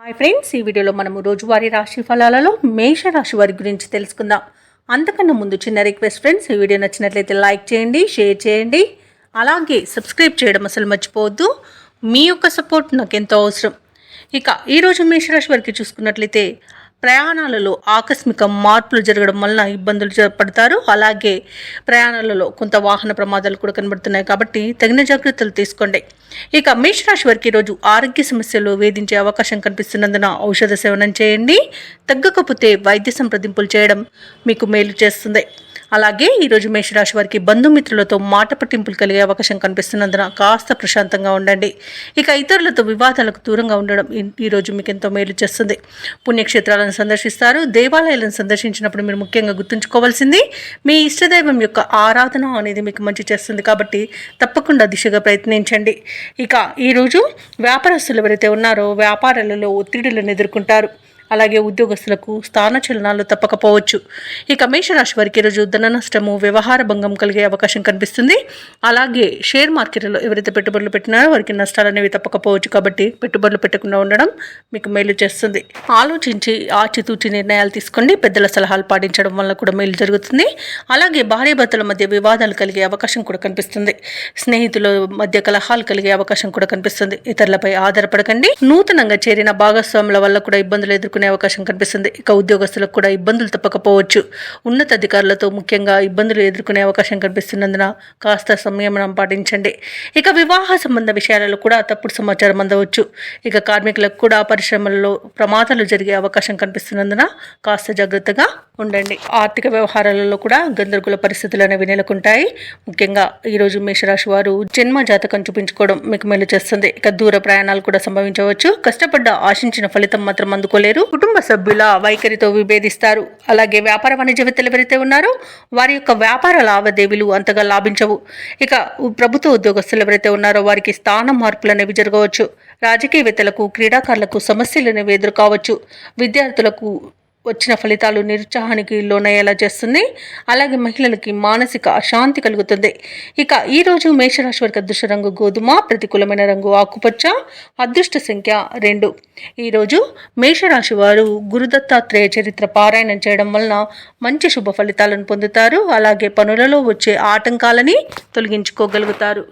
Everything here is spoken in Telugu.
హాయ్ ఫ్రెండ్స్, ఈ వీడియోలో మనము రోజువారీ రాశి ఫలాలలో మేషరాశి వారి గురించి తెలుసుకుందాం. అంతకన్నా ముందు చిన్న రిక్వెస్ట్ ఫ్రెండ్స్, ఈ వీడియో నచ్చినట్లయితే లైక్ చేయండి, షేర్ చేయండి, అలాగే సబ్స్క్రైబ్ చేయడం అసలు మర్చిపోవద్దు. మీ యొక్క సపోర్ట్ నాకు ఎంతో అవసరం. ఇక ఈరోజు మేషరాశి వారికి చూసుకున్నట్లయితే ప్రయాణాలలో ఆకస్మిక మార్పులు జరగడం వలన ఇబ్బందులు పడతారు. అలాగే ప్రయాణాలలో కొంత వాహన ప్రమాదాలు కూడా కనబడుతున్నాయి కాబట్టి తగిన జాగ్రత్తలు తీసుకోండి. ఇక మేషరాశి వారికి ఈరోజు ఆరోగ్య సమస్యలు వేధించే అవకాశం కనిపిస్తున్నందున ఔషధ సేవనం చేయండి. తగ్గకపోతే వైద్య సంప్రదింపులు చేయడం మీకు మేలు చేస్తుంది. అలాగే ఈరోజు మేషరాశి వారికి బంధుమిత్రులతో మాట పట్టింపులు కలిగే అవకాశం కనిపిస్తున్నందున కాస్త ప్రశాంతంగా ఉండండి. ఇక ఇతరులతో వివాదాలకు దూరంగా ఉండడం ఈరోజు మీకు ఎంతో మేలు చేస్తుంది. పుణ్యక్షేత్రాలను సందర్శిస్తారు. దేవాలయాలను సందర్శించినప్పుడు మీరు ముఖ్యంగా గుర్తుంచుకోవాల్సింది మీ ఇష్టదైవం యొక్క ఆరాధన అనేది మీకు మంచి చేస్తుంది కాబట్టి తప్పకుండా దిశగా ప్రయత్నించండి. ఇక ఈరోజు వ్యాపారస్తులు ఎవరైతే ఉన్నారో వ్యాపారాలలో ఒత్తిడులను ఎదుర్కొంటారు. అలాగే ఉద్యోగస్తులకు స్థానచలనాలు తప్పకపోవచ్చు. ఇక మేషరాశి వారికి ఈరోజు ధన నష్టము, వ్యవహార భంగం కలిగే అవకాశం కనిపిస్తుంది. అలాగే షేర్ మార్కెట్లో ఎవరైతే పెట్టుబడులు పెట్టినారో వారికి నష్టాలు అనేవి తప్పకపోవచ్చు కాబట్టి పెట్టుబడులు పెట్టకుండా ఉండడం మీకు మేలు చేస్తుంది. ఆలోచించి ఆచితూచి నిర్ణయాలు తీసుకోండి. పెద్దల సలహాలు పాటించడం వల్ల కూడా మేలు జరుగుతుంది. అలాగే భార్యాభర్తల మధ్య వివాదాలు కలిగే అవకాశం కూడా కనిపిస్తుంది. స్నేహితుల మధ్య కలహాలు కలిగే అవకాశం కూడా కనిపిస్తుంది. ఇతరులపై ఆధారపడకండి. నూతనంగా చేరిన భాగస్వాముల వల్ల కూడా ఇబ్బందులు ఎదుర్కొనే అవకాశం కనిపిస్తుంది. ఇక ఉద్యోగస్తులకు కూడా ఇబ్బందులు తప్పకపోవచ్చు. ఉన్నతాధికారులతో ముఖ్యంగా ఇబ్బందులు ఎదుర్కొనే అవకాశం కనిపిస్తున్నందున కాస్త సంయమనం పాటించండి. ఇక వివాహ సంబంధ విషయాలలో కూడా తప్పుడు సమాచారం అందవచ్చు. ఇక కార్మికులకు కూడా పరిశ్రమల్లో ప్రమాదాలు జరిగే అవకాశం కనిపిస్తున్నందున కాస్త జాగ్రత్తగా ఉండండి. ఆర్థిక వ్యవహారాలలో కూడా గందరగోళ పరిస్థితులు అనేవి నెలకొంటాయి. ముఖ్యంగా ఈరోజు మేషరాశి వారు జన్మ జాతకం చూపించుకోవడం మీకు మేలు చేస్తుంది. ఇక దూర ప్రయాణాలు కూడా సంభవించవచ్చు. కష్టపడ్డ ఆశించిన ఫలితం మాత్రం అందుకోలేరు. కుటుంబ సభ్యుల వైఖరితో విభేదిస్తారు. అలాగే వ్యాపార వాణిజ్యవేత్తలు ఎవరైతే ఉన్నారో వారి యొక్క వ్యాపార లావాదేవీలు అంతగా లాభించవు. ఇక ప్రభుత్వ ఉద్యోగస్తులు ఎవరైతే ఉన్నారో వారికి స్థాన మార్పులు అనేవి జరగవచ్చు. రాజకీయవేత్తలకు, క్రీడాకారులకు సమస్యలు అనేవి ఎదుర్కోవచ్చు. విద్యార్థులకు వచ్చిన ఫలితాలు నిరుత్సాహానికి లోనయ్యేలా చేస్తుంది. అలాగే మహిళలకి మానసిక అశాంతి కలుగుతుంది. ఇక ఈరోజు మేషరాశి వారికి అదృష్ట రంగు గోధుమ, ప్రతికూలమైన రంగు ఆకుపచ్చ, అదృష్ట సంఖ్య 2. ఈరోజు మేషరాశి వారు గురుదత్తాత్రేయ చరిత్ర పారాయణం చేయడం వలన మంచి శుభ ఫలితాలను పొందుతారు. అలాగే పనులలో వచ్చే ఆటంకాలని తొలగించుకోగలుగుతారు.